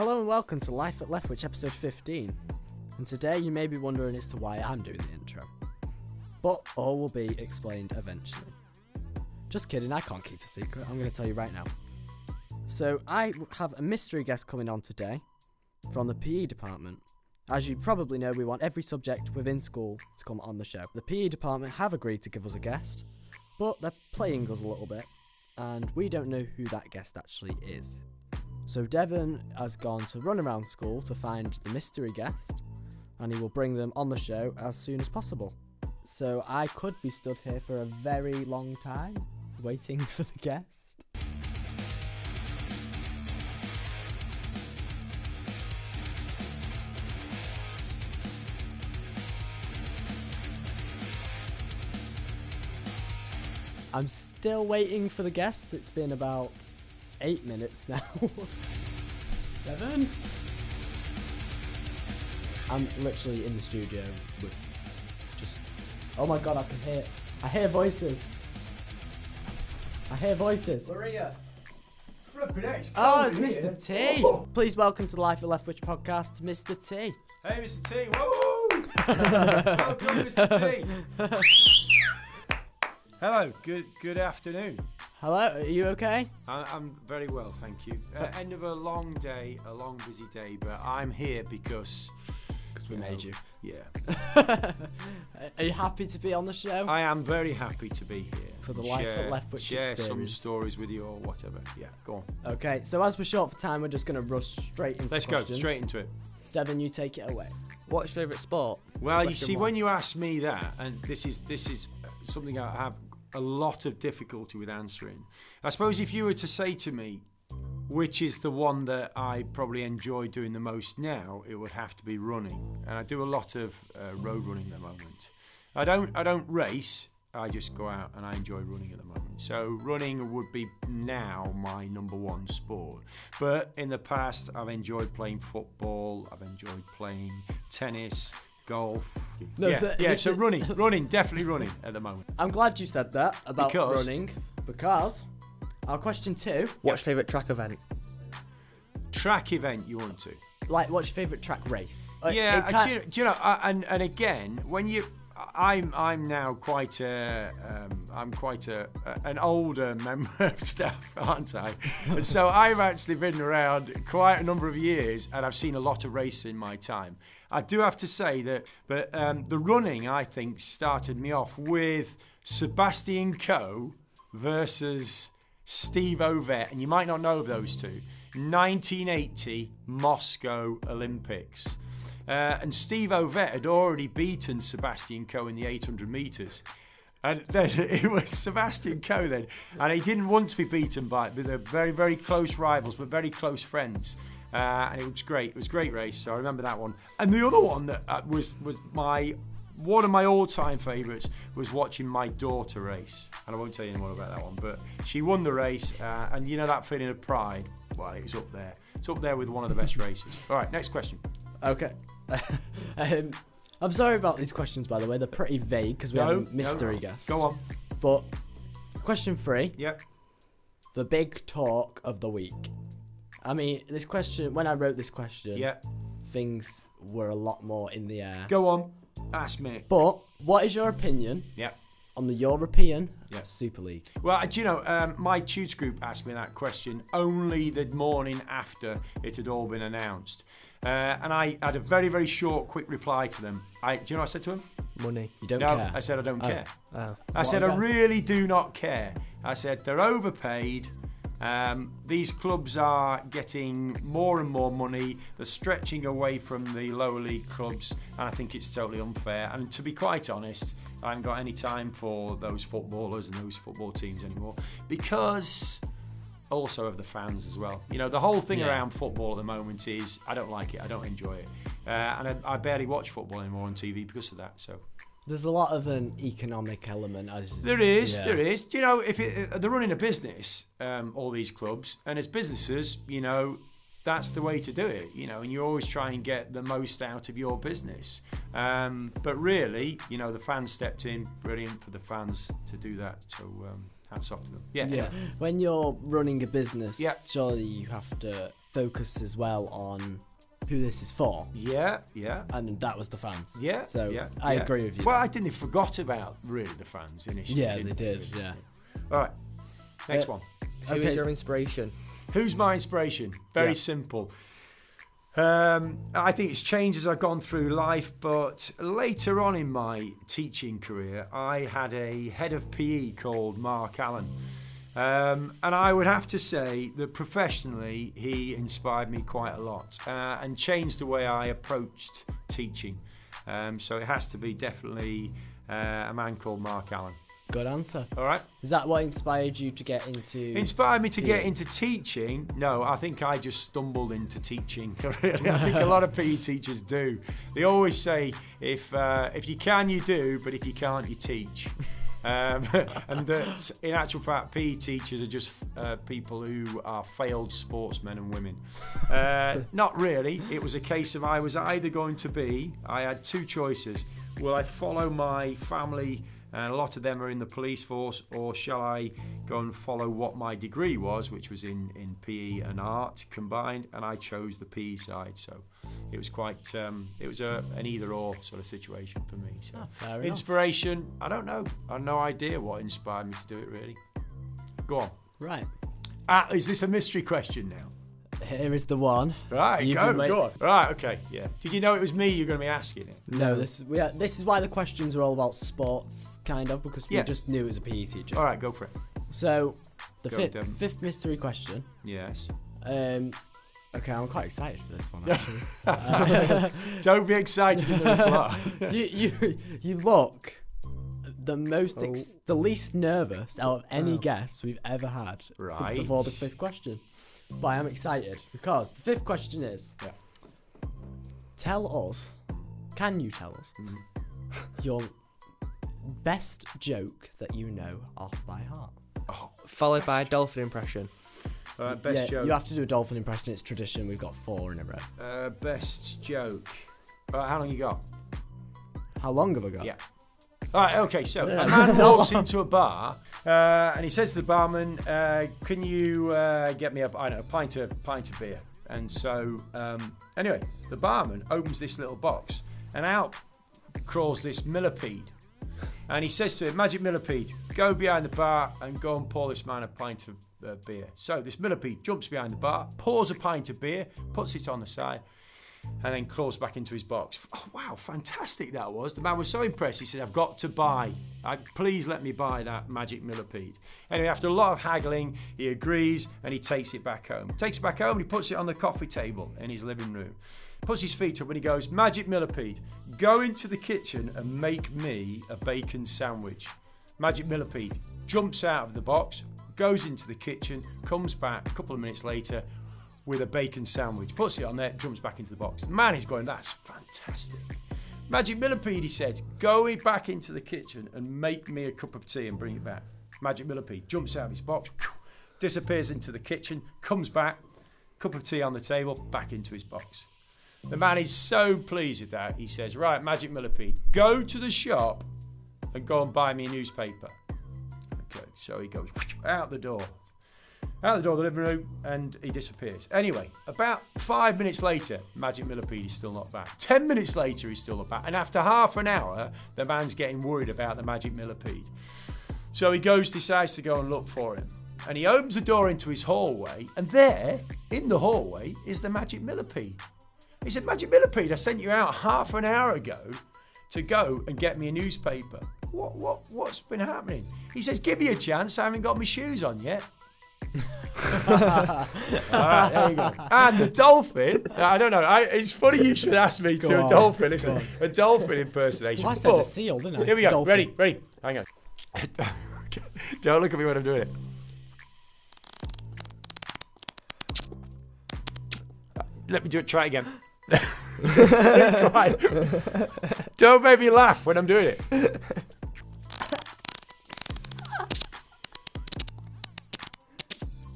Hello and welcome to Life at Leftwich episode 15. And today you may be wondering as to why I'm doing the intro. But all will be explained eventually. Just kidding, I can't keep a secret, I'm going to tell you right now. So I have a mystery guest coming on today from the PE department. As you probably know, we want every subject within school to come on the show. The PE department have agreed to give us a guest, but they're playing us a little bit, and we don't know who that guest actually is. So Devon has gone to run around school to find the mystery guest, and he will bring them on the show as soon as possible. So I could be stood here for a very long time, waiting for the guest. I'm still waiting for the guest. It's been about 8 minutes now. Devon? I'm literally in the studio with just... Oh my god, I can hear... I hear voices. I hear voices. Maria. Flipping it, it's Oh, it's cold in Mr. here. T. Oh. Please welcome to the Life at Leftwich podcast, Mr. T. Hey, Mr. T. Whoa! Welcome, Mr. T. Hello. Good afternoon. Hello, are you okay? I'm very well, thank you. End of a long day, a long busy day, but I'm here because we made you. Yeah. Are you happy to be on the show? I am very happy to be here. For the Life at Leftwich Share experience. some stories with you or whatever. Yeah, go on. Okay, so as we're short for time, we're just going to rush straight into Let's questions. go straight into it. Devon, you take it away. What's your favourite sport? Well, you Question see, one. when you ask me that, and this is something I have a lot of difficulty with answering. I suppose if you were to say to me, which is the one that I probably enjoy doing the most now, it would have to be running. And I do a lot of road running at the moment. I don't race. I just go out and I enjoy running at the moment. So running would be now my number one sport. But in the past, I've enjoyed playing football. I've enjoyed playing tennis, golf. So running, definitely running at the moment. I'm glad you said that about running, because our question 2, What's your favourite track event? Track event you want to? like, what's your favourite track race? Yeah, do you know? And again, when you, I'm now quite an older member of staff, aren't I? And so I've actually been around quite a number of years, and I've seen a lot of races in my time. I do have to say that, but the running, I think, started me off with Sebastian Coe versus Steve Ovett, and you might not know of those two. 1980 Moscow Olympics. And Steve Ovett had already beaten Sebastian Coe in the 800 metres. And then it was Sebastian Coe then. And he didn't want to be beaten by it, but they're very, very close rivals, but very close friends. And it was great. It was a great race, so I remember that one. And the other one that was one of my all-time favourites was watching my daughter race. And I won't tell you any more about that one, but she won the race, and you know that feeling of pride? Well, it was up there. It's up there with one of the best races. All right, next question. Okay. I'm sorry about these questions, by the way. They're pretty vague because we have a mystery guest. Go on. But question 3. Yep. The big talk of the week. I mean, this question, when I wrote this question, things were a lot more in the air. Go on. Ask me. But what is your opinion Yep. on the European Super League? Well, do you know, my tutor group asked me that question only the morning after it had all been announced. And I had a very, very short, quick reply to them. Do you know what I said to them? Money. You don't No, care? I said I don't care. Oh. I said I really do not care. I said they're overpaid. These clubs are getting more and more money. They're stretching away from the lower league clubs, and I think it's totally unfair. And to be quite honest, I haven't got any time for those footballers and those football teams anymore, because also of the fans as well. You know, the whole thing around football at the moment is I don't like it, I don't enjoy it, and I barely watch football anymore on TV because of that. So there's a lot of an economic element. There is. Do you know, if they're running a business, all these clubs, and as businesses, you know, that's the way to do it, you know, and you always try and get the most out of your business. But really, you know, the fans stepped in, brilliant for the fans to do that. So hats off to them. Yeah. When you're running a business, Yeah. surely you have to focus as well on who this is for, Yeah. and that was the fans. Yeah. So yeah, I yeah. agree with you. Well, I didn't forgot about really the fans initially. Yeah, didn't they did. Yeah. All right. Next one. Who is Okay. your inspiration? Who's my inspiration? Very Yeah. simple. I think it's changed as I've gone through life, but later on in my teaching career, I had a head of PE called Mark Allen. And I would have to say that professionally, he inspired me quite a lot and changed the way I approached teaching. So it has to be definitely a man called Mark Allen. Good answer. All right. Is that what inspired you to get into? Inspired me to PE? get into teaching? No, I think I just stumbled into teaching. Really, I think a lot of PE teachers do. They always say, if you can, you do, but if you can't, you teach. And that, in actual fact, PE teachers are just people who are failed sportsmen and women. Not really. It was a case of I had two choices. Will I follow my family? And a lot of them are in the police force, or shall I go and follow what my degree was, which was in PE and art combined, and I chose the PE side. So it was quite, it was an either or sort of situation for me. So fair enough. inspiration, I don't know. I have no idea what inspired me to do it really. Go on. Right. Is this a mystery question now? Here is the one. Right, You've go been wait- on. Right, okay, yeah. Did you know it was me you're going to be asking it? No, this is why the questions are all about sports, kind of, because we Yeah. just knew it was a PE teacher. All right, go for it. So, the Go, Devon. fifth mystery question. Yes. Okay, I'm quite excited for this one, actually. Don't be excited in the reply. you look the the least nervous out of any guest we've ever had Right. before the fifth question. But I am excited because the fifth question is: Yeah. Can you tell us your best joke that you know off by heart? Oh, Followed by a dolphin impression. best joke. You have to do a dolphin impression. It's tradition. We've got 4 in a row. Best joke. How long you got? How long have I got? Yeah. All right, okay, so a man walks into a bar and he says to the barman, can you get me a pint of beer? And so, anyway, the barman opens this little box and out crawls this millipede. And he says to him, Magic Millipede, go behind the bar and go and pour this man a pint of beer. So this millipede jumps behind the bar, pours a pint of beer, puts it on the side, and then crawls back into his box. Oh, wow, fantastic that was. The man was so impressed, he said, I've got to buy. Please let me buy that Magic Millipede. Anyway, after a lot of haggling, he agrees and he takes it back home. Takes it back home and he puts it on the coffee table in his living room. Puts his feet up and he goes, Magic Millipede, go into the kitchen and make me a bacon sandwich. Magic Millipede jumps out of the box, goes into the kitchen, comes back a couple of minutes later with a bacon sandwich, puts it on there, jumps back into the box. The man is going, that's fantastic. Magic Millipede, he says, go back into the kitchen and make me a cup of tea and bring it back. Magic Millipede jumps out of his box, disappears into the kitchen, comes back, cup of tea on the table, back into his box. The man is so pleased with that, he says, right, Magic Millipede, go to the shop and go and buy me a newspaper. Okay, so he goes out the door of the living room, and he disappears. Anyway, about 5 minutes later, Magic Millipede is still not back. 10 minutes later, he's still not back. And after half an hour, the man's getting worried about the Magic Millipede. So he decides to go and look for him. And he opens the door into his hallway, and there, in the hallway, is the Magic Millipede. He said, Magic Millipede, I sent you out half an hour ago to go and get me a newspaper. What's been happening? He says, give me a chance, I haven't got my shoes on yet. All right, there you go. And the dolphin, I don't know, it's funny you should ask me to do a dolphin, isn't it? A dolphin impersonation. Well, I said the seal, didn't I? Here we go, Dolphin. ready, hang on. Don't look at me when I'm doing it. Let me do it, try it again. Don't make me laugh when I'm doing it.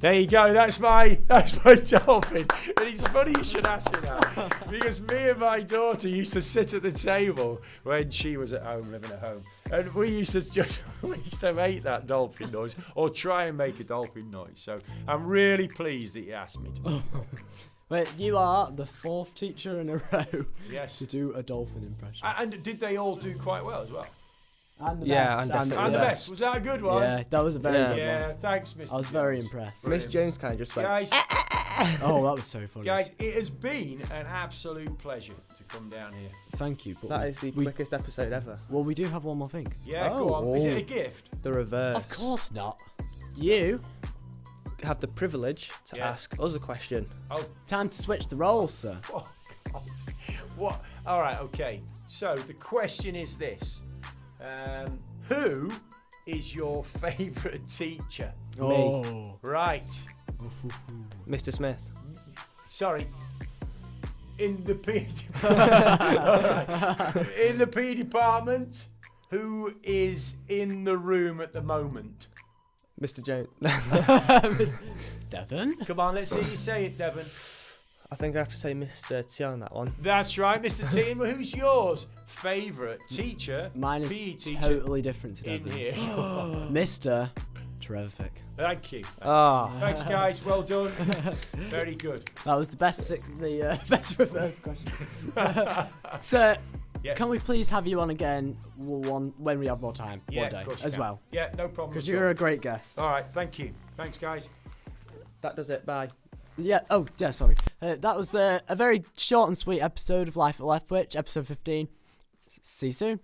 There you go. That's my dolphin. And it's funny you should ask me that because me and my daughter used to sit at the table when she was at home, living at home, and we used to make that dolphin noise or try and make a dolphin noise. So I'm really pleased that you asked me to. Wait, you are the 4th teacher in a row Yes. to do a dolphin impression. And did they all do quite well as well? And the Yeah, best. and And the best. Was that a good one? Yeah, that was a very good Yeah, one. thanks, Mr. I was very Jones. impressed. Miss Jones kind of just went. Guys, Oh, that was so funny. guys, it has been an absolute pleasure to come down here. Thank you. But That is the quickest episode ever. well, we do have one more thing. Yeah, go on. Is it a gift? The reverse. Of course not. You Have the privilege to Yeah. ask us a question. Oh, time to switch the roles, sir. oh God. What? All right, okay. So the question is this. Who is your favourite teacher? Oh. Right. Mr. Smith. Sorry. In the P All right. In the P department, who is in the room at the moment? Mr. Jones. Devon? Come on, let's see you say it, Devon. I think I have to say Mr. T on that one. That's right, Mr. T. Well, who's yours favourite teacher? Mine is PE teacher totally different to in Devon's. here. Mr. Terrific. Thank you. Ah. Thanks, guys. Well done. Very good. That was the best best reverse question. So, Yes. can we please have you on again when we have more time? Yeah, one day of course you as can. well. Yeah, no problem. Because at you're all. a great guest. All right, thank you. Thanks, guys. That does it. Bye. Yeah. Oh, yeah. Sorry. That was a very short and sweet episode of Life at Leftwich, episode 15. See you soon.